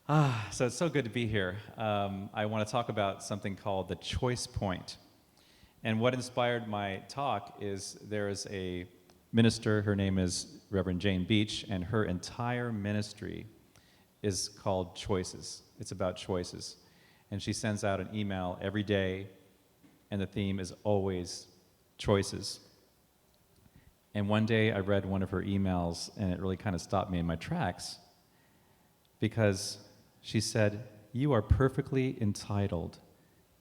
So it's so good to be here. I want to talk about something called the choice point. And what inspired my talk is there is a minister, her name is Reverend Jane Beach, and her entire ministry is called Choices. It's about choices. And she sends out an email every day, and the theme is always choices. And one day I read one of her emails, and it really kind of stopped me in my tracks because she said, "You are perfectly entitled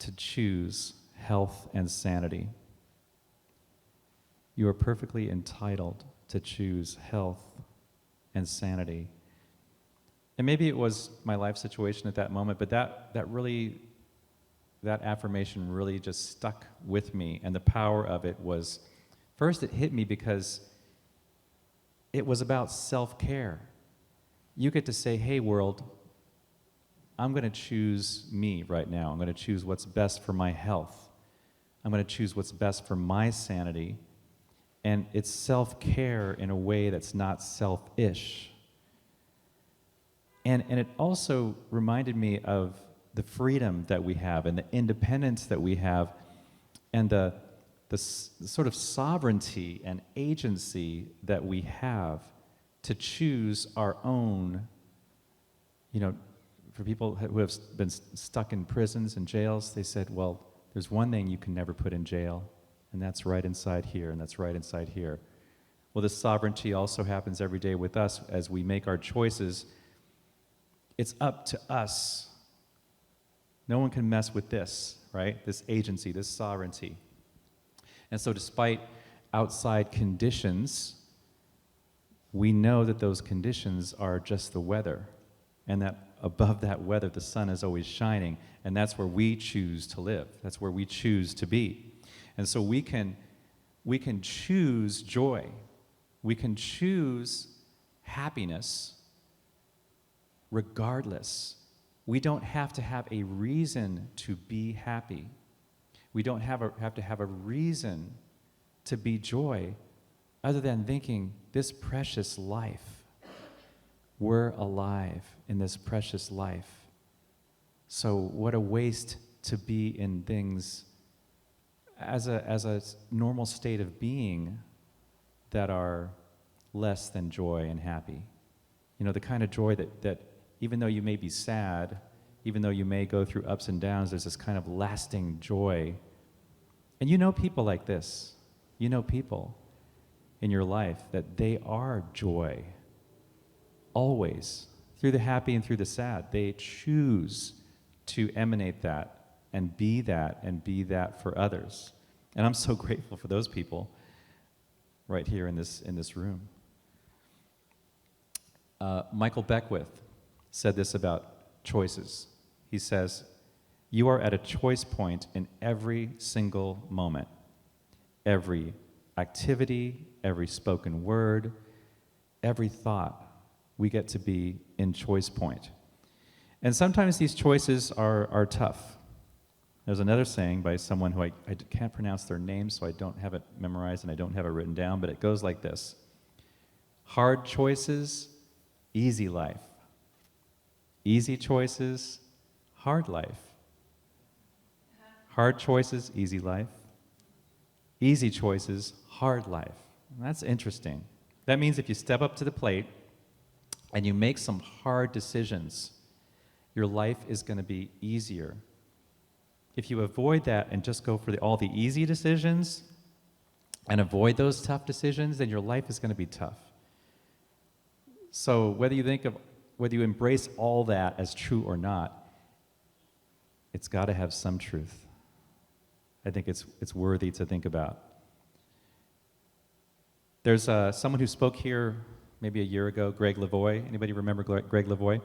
to choose health and sanity. You are perfectly entitled to choose health and sanity." And maybe it was my life situation at that moment, but that affirmation really just stuck with me, and the power of it was, first it hit me because it was about self-care. You get to say, "Hey world, I'm going to choose me right now. I'm going to choose what's best for my health. I'm going to choose what's best for my sanity." And it's self-care in a way that's not selfish. And it also reminded me of the freedom that we have and the independence that we have and the sort of sovereignty and agency that we have to choose our own, for people who have been stuck in prisons and jails, they said, well, there's one thing you can never put in jail, and that's right inside here, and that's right inside here. Well, this sovereignty also happens every day with us as we make our choices. It's up to us. No one can mess with this, right? This agency, this sovereignty. And so despite outside conditions, we know that those conditions are just the weather, and that above that weather, the sun is always shining, and that's where we choose to live. That's where we choose to be. And so we can choose joy. We can choose happiness regardless. We don't have to have a reason to be happy. We don't have to have a reason to be joy other than thinking, this precious life, we're alive in this precious life. So what a waste to be in things as a normal state of being that are less than joy and happy. The kind of joy that even though you may be sad, even though you may go through ups and downs, there's this kind of lasting joy. And you know people like this. You know people in your life that they are joy. Always. Through the happy and through the sad. They choose to emanate that and be that for others. And I'm so grateful for those people right here in this room. Michael Beckwith said this about choices. He says, "You are at a choice point in every single moment. Every activity, every spoken word, every thought, we get to be in choice point. And sometimes these choices are tough." There's another saying by someone who I can't pronounce their name, so I don't have it memorized and I don't have it written down, but it goes like this: hard choices, easy life. Easy choices, hard life. Hard choices, easy life. Easy choices, hard life. And that's interesting. That means if you step up to the plate and you make some hard decisions, your life is going to be easier. If you avoid that and just go for all the easy decisions and avoid those tough decisions, then your life is going to be tough. So whether you embrace all that as true or not, it's got to have some truth. I think it's worthy to think about. There's someone who spoke here maybe a year ago, Greg Lavoie. Anybody remember Greg Lavoie?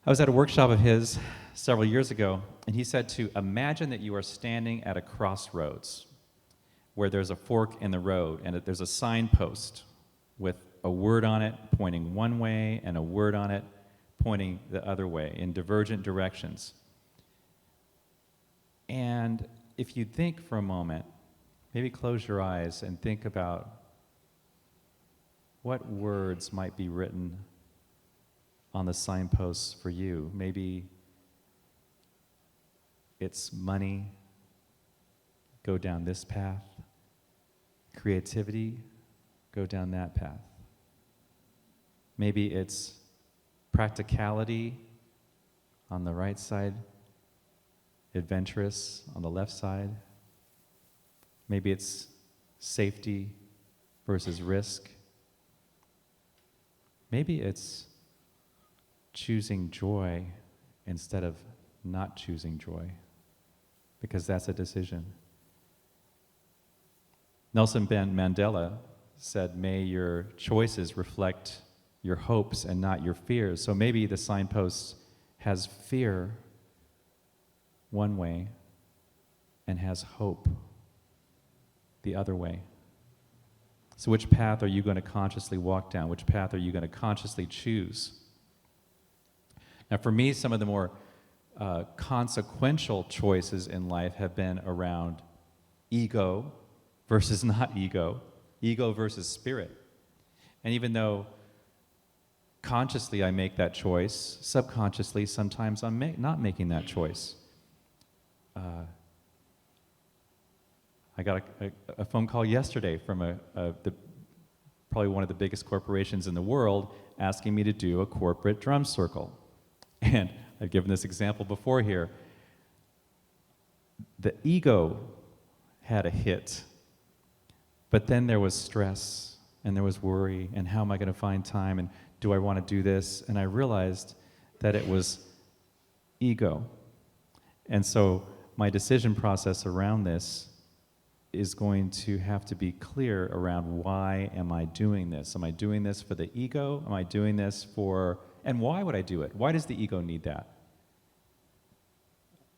I was at a workshop of his several years ago, and he said to imagine that you are standing at a crossroads where there's a fork in the road, and there's a signpost with a word on it pointing one way and a word on it pointing the other way in divergent directions. And if you think for a moment, maybe close your eyes and think about what words might be written on the signposts for you. Maybe it's money, go down this path. Creativity, go down that path. Maybe it's practicality on the right side, adventurous on the left side. Maybe it's safety versus risk. Maybe it's choosing joy instead of not choosing joy, because that's a decision. Nelson Mandela said, "May your choices reflect your hopes and not your fears." So maybe the signpost has fear one way and has hope the other way. So which path are you going to consciously walk down? Which path are you going to consciously choose? Now for me, some of the more consequential choices in life have been around ego versus not ego, ego versus spirit. And even though consciously I make that choice, subconsciously sometimes I'm not making that choice. I got a phone call yesterday from probably one of the biggest corporations in the world asking me to do a corporate drum circle. And I've given this example before here. The ego had a hit, but then there was stress and there was worry and how am I going to find time and do I want to do this? And I realized that it was ego. And so my decision process around this is going to have to be clear around why am I doing this? Am I doing this for the ego? Am I doing this for, and why would I do it? Why does the ego need that?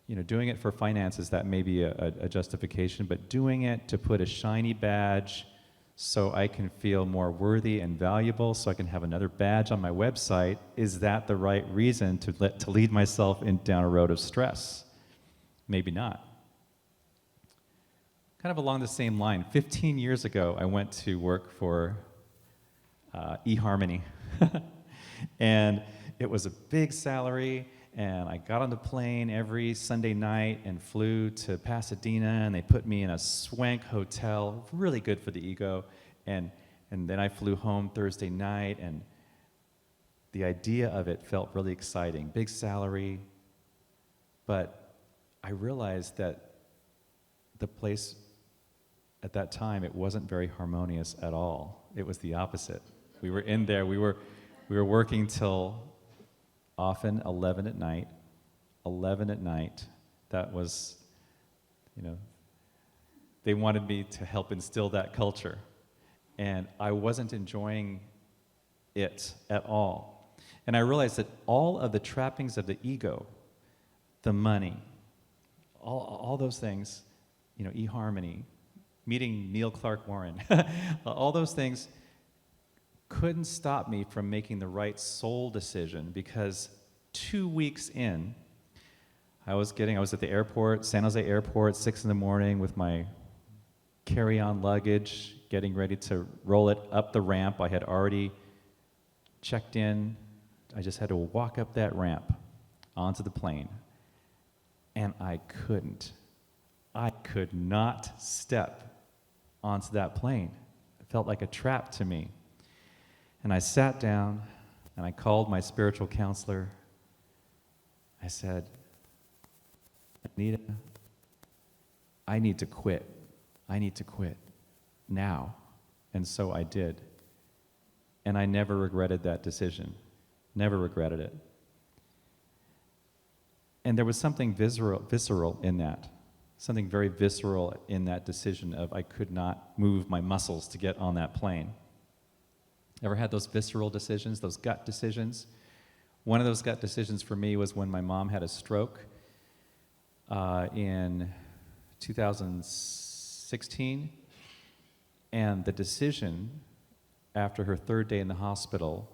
You know, doing it for finances, that may be a justification, but doing it to put a shiny badge so I can feel more worthy and valuable, so I can have another badge on my website, is that the right reason to lead myself down a road of stress? Maybe not. Kind of along the same line, 15 years ago, I went to work for eHarmony. And it was a big salary, and I got on the plane every Sunday night and flew to Pasadena, and they put me in a swank hotel, really good for the ego. And then I flew home Thursday night, and the idea of it felt really exciting. Big salary, but I realized that the place at that time, it wasn't very harmonious at all. It was the opposite. We were in there, we were working till often 11 at night. 11 at night. That was, you know, they wanted me to help instill that culture. And I wasn't enjoying it at all. And I realized that all of the trappings of the ego, the money, all those things, you know, eHarmony, meeting Neil Clark Warren, all those things couldn't stop me from making the right soul decision, because 2 weeks in, I was at the airport, San Jose airport, 6 in the morning with my carry-on luggage, getting ready to roll it up the ramp. I had already checked in. I just had to walk up that ramp onto the plane. And I could not step onto that plane. It felt like a trap to me. And I sat down and I called my spiritual counselor. I said, Anita, I need to quit. I need to quit now. And so I did. And I never regretted that decision. Never regretted it. And there was something visceral in that. Something very visceral in that decision of I could not move my muscles to get on that plane. Ever had those visceral decisions, those gut decisions? One of those gut decisions for me was when my mom had a stroke in 2016. And the decision, after her third day in the hospital,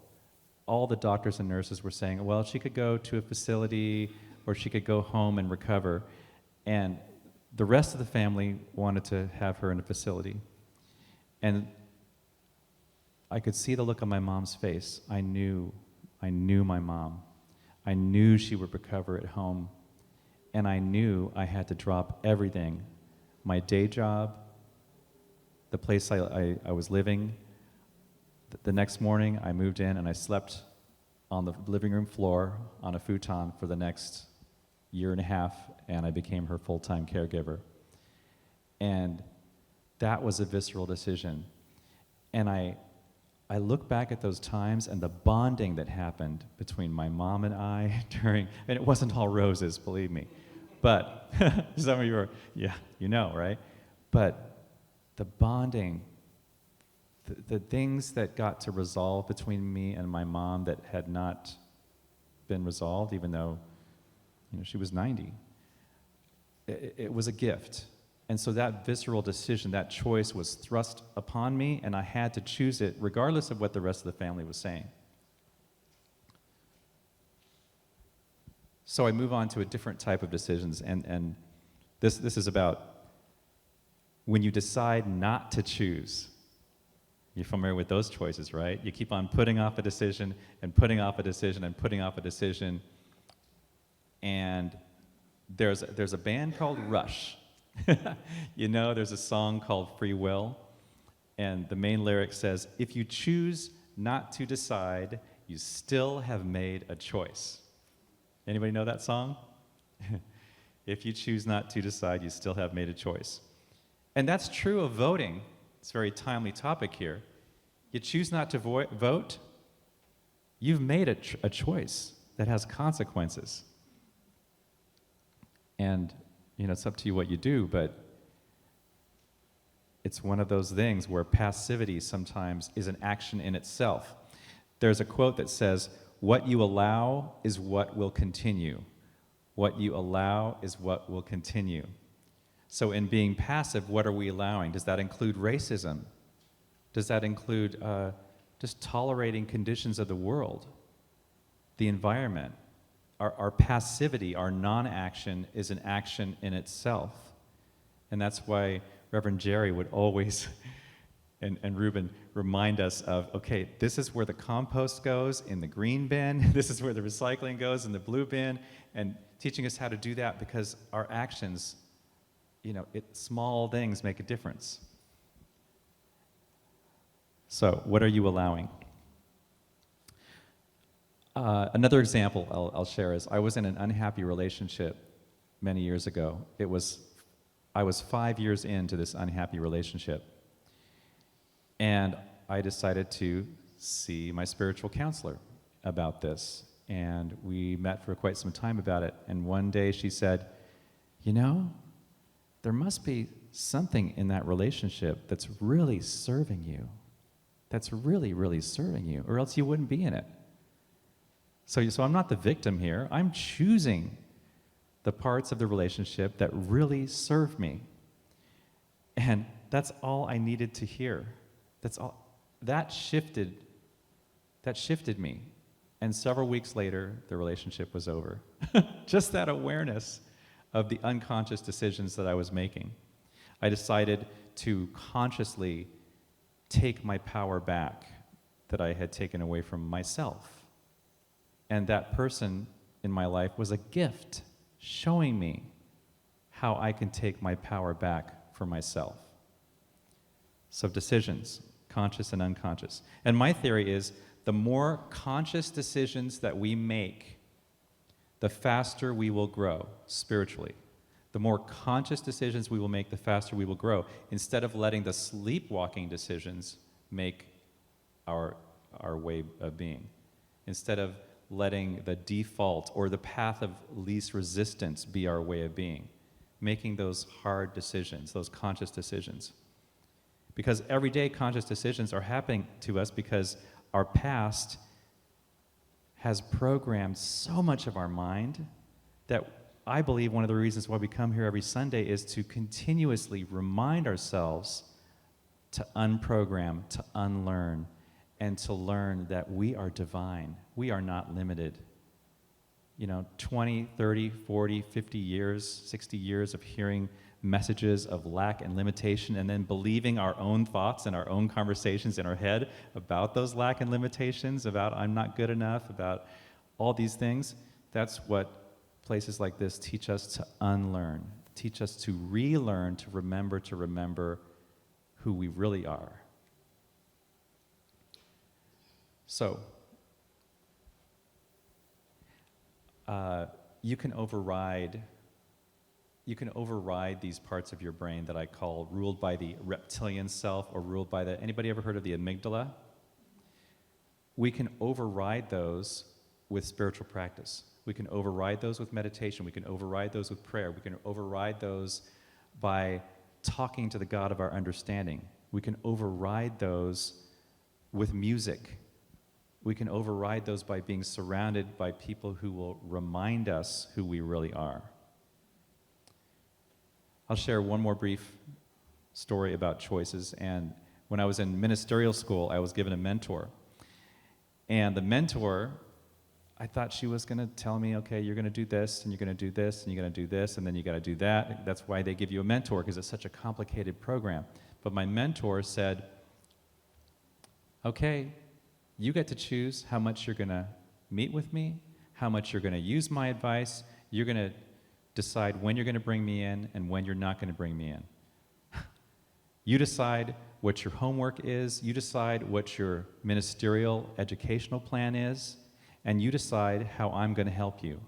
all the doctors and nurses were saying, well, she could go to a facility or she could go home and recover. And the rest of the family wanted to have her in a facility. And I could see the look on my mom's face. I knew I knew my mom. I knew she would recover at home. And I knew I had to drop everything, my day job, the place I was living. The next morning, I moved in and I slept on the living room floor on a futon for the next year and a half, and I became her full-time caregiver. And that was a visceral decision. And I look back at those times and the bonding that happened between my mom and I during, and it wasn't all roses, believe me, but some of you are, yeah, you know, right? But the bonding, the things that got to resolve between me and my mom that had not been resolved, even though, she was 90, it was a gift. And so that visceral decision, that choice was thrust upon me, and I had to choose it regardless of what the rest of the family was saying. So I move on to a different type of decisions, and this is about when you decide not to choose. You're familiar with those choices, right? You keep on putting off a decision and putting off a decision and putting off a decision. And there's a band called Rush. There's a song called Free Will, and the main lyric says, if you choose not to decide, you still have made a choice. Anybody know that song? If you choose not to decide, you still have made a choice. And that's true of voting. It's a very timely topic here. You choose not to vote, you've made a choice that has consequences. And it's up to you what you do, but it's one of those things where passivity sometimes is an action in itself. There's a quote that says, what you allow is what will continue. What you allow is what will continue. So in being passive, what are we allowing? Does that include racism? Does that include just tolerating conditions of the world, the environment? Our passivity, our non-action, is an action in itself. And that's why Reverend Jerry would always, and Ruben, remind us of, okay, this is where the compost goes in the green bin, this is where the recycling goes in the blue bin, and teaching us how to do that because our actions, small things make a difference. So, what are you allowing? Another example I'll share is I was in an unhappy relationship many years ago. I was 5 years into this unhappy relationship, and I decided to see my spiritual counselor about this, and we met for quite some time about it. And one day she said, there must be something in that relationship that's really serving you, that's really, really serving you, or else you wouldn't be in it. So I'm not the victim here. I'm choosing the parts of the relationship that really serve me. And that's all I needed to hear. That's all. That shifted me. And several weeks later, the relationship was over. Just that awareness of the unconscious decisions that I was making. I decided to consciously take my power back that I had taken away from myself. And that person in my life was a gift showing me how I can take my power back for myself. So decisions, conscious and unconscious. And my theory is the more conscious decisions that we make, the faster we will grow spiritually. The more conscious decisions we will make, the faster we will grow, instead of letting the sleepwalking decisions make our way of being. Instead of letting the default or the path of least resistance be our way of being. Making those hard decisions, those conscious decisions. Because everyday conscious decisions are happening to us because our past has programmed so much of our mind that I believe one of the reasons why we come here every Sunday is to continuously remind ourselves to unprogram, to unlearn, and to learn that we are divine. We are not limited. 20, 30, 40, 50 years, 60 years of hearing messages of lack and limitation and then believing our own thoughts and our own conversations in our head about those lack and limitations, about I'm not good enough, about all these things. That's what places like this teach us to unlearn, teach us to relearn, to remember who we really are. So, you can override these parts of your brain that I call ruled by the reptilian self or ruled by anybody ever heard of the amygdala? We can override those with spiritual practice. We can override those with meditation. We can override those with prayer. We can override those by talking to the God of our understanding. We can override those with music. We can override those by being surrounded by people who will remind us who we really are. I'll share one more brief story about choices. And when I was in ministerial school, I was given a mentor. And the mentor, I thought she was going to tell me, okay, you're going to do this, and you're going to do this, and you're going to do this, and then you got to do that. That's why they give you a mentor, because it's such a complicated program. But my mentor said, okay, you get to choose how much you're going to meet with me, how much you're going to use my advice. You're going to decide when you're going to bring me in and when you're not going to bring me in. You decide what your homework is, you decide what your ministerial educational plan is, and you decide how I'm going to help you.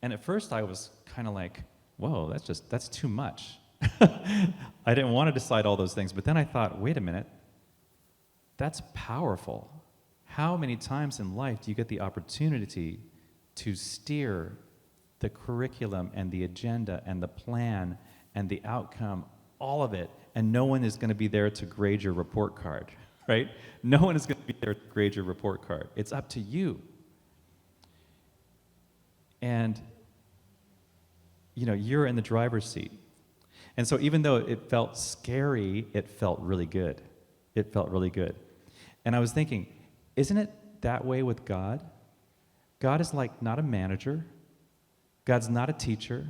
And at first I was kind of like, whoa, that's too much. I didn't want to decide all those things, but then I thought, wait a minute, that's powerful. How many times in life do you get the opportunity to steer the curriculum and the agenda and the plan and the outcome, all of it, and no one is going to be there to grade your report card, right? No one is going to be there to grade your report card. It's up to you. And, you're in the driver's seat. And so even though it felt scary, it felt really good. It felt really good. And I was thinking, isn't it that way with God? God is like not a manager. God's not a teacher.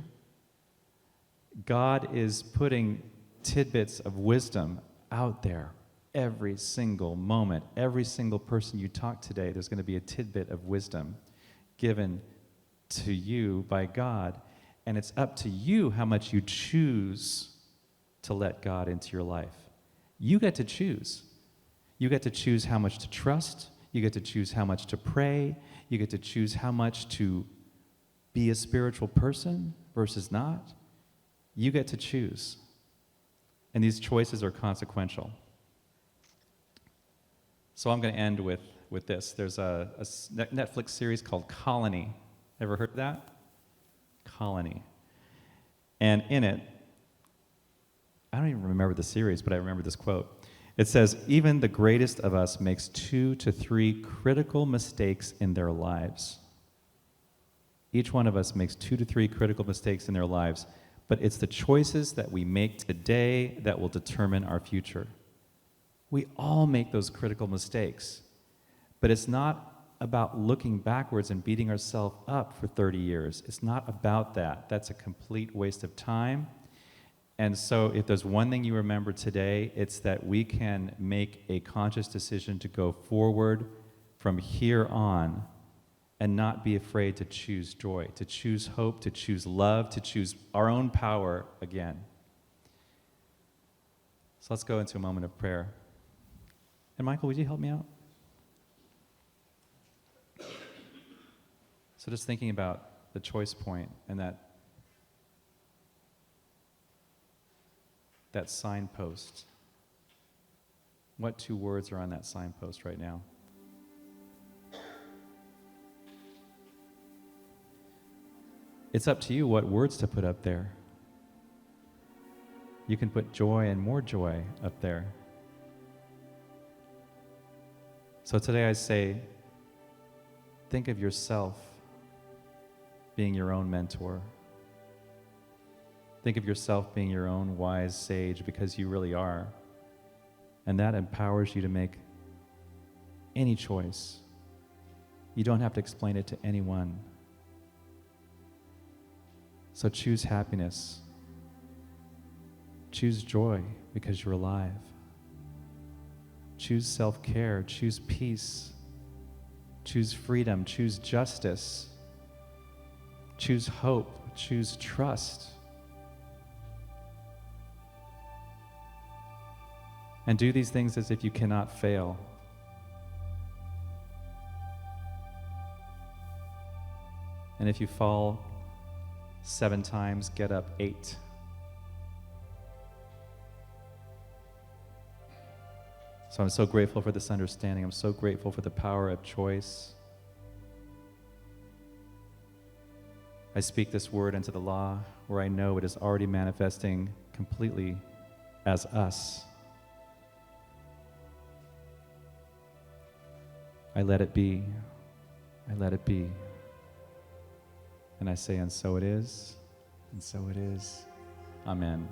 God is putting tidbits of wisdom out there every single moment. Every single person you talk today, there's going to be a tidbit of wisdom given to you by God. And it's up to you how much you choose to let God into your life. You get to choose. You get to choose how much to trust. You get to choose how much to pray. You get to choose how much to be a spiritual person versus not. You get to choose. And these choices are consequential. So I'm going to end with this. There's a Netflix series called Colony. Ever heard of that? Colony. And in it, I don't even remember the series, but I remember this quote. It says, even the greatest of us makes 2 to 3 critical mistakes in their lives. Each one of us makes 2 to 3 critical mistakes in their lives, but it's the choices that we make today that will determine our future. We all make those critical mistakes, but it's not about looking backwards and beating ourselves up for 30 years. It's not about that. That's a complete waste of time. And so if there's one thing you remember today, it's that we can make a conscious decision to go forward from here on and not be afraid to choose joy, to choose hope, to choose love, to choose our own power again. So let's go into a moment of prayer. And Michael, would you help me out? So just thinking about the choice point and that signpost. What 2 words are on that signpost right now? It's up to you what words to put up there. You can put joy and more joy up there. So today I say, think of yourself being your own mentor. Think of yourself being your own wise sage, because you really are. And that empowers you to make any choice. You don't have to explain it to anyone. So choose happiness. Choose joy because you're alive. Choose self-care, choose peace, choose freedom, choose justice, choose hope, choose trust. And do these things as if you cannot fail. And if you fall 7 times, get up 8. So I'm so grateful for this understanding. I'm so grateful for the power of choice. I speak this word into the law where I know it is already manifesting completely as us. I let it be. I let it be. And I say, and so it is, and so it is. Amen.